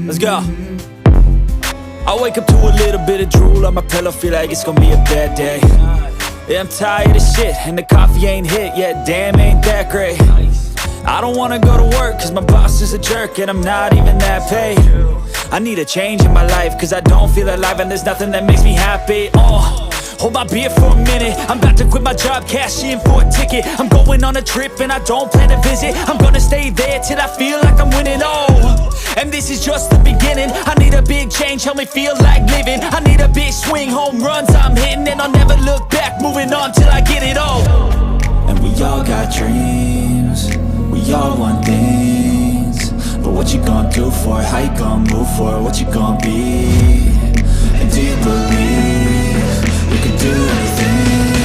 Let's go. I wake up to a little bit of drool on my pillow, feel like it's gonna be a bad day. Yeah, I'm tired of shit, and the coffee ain't hit yet, damn, ain't that great. I don't wanna go to work, cause my boss is a jerk, and I'm not even that paid. I need a change in my life, cause I don't feel alive, and there's nothing that makes me happy. Hold my beer for a minute, I'm about to quit my job, cash in for a ticket. I'm going on a trip and I don't plan to visit. I'm gonna stay there till I feel like I'm winning, and this is just the beginning. I need a big change, help me feel like living. I need a big swing, home runs I'm hitting, and I'll never look back, moving on till I get it all. And we all got dreams, we all want things, but what you gonna do for it? How you gonna move for it? What you gonna be? And do you believe you can do anything?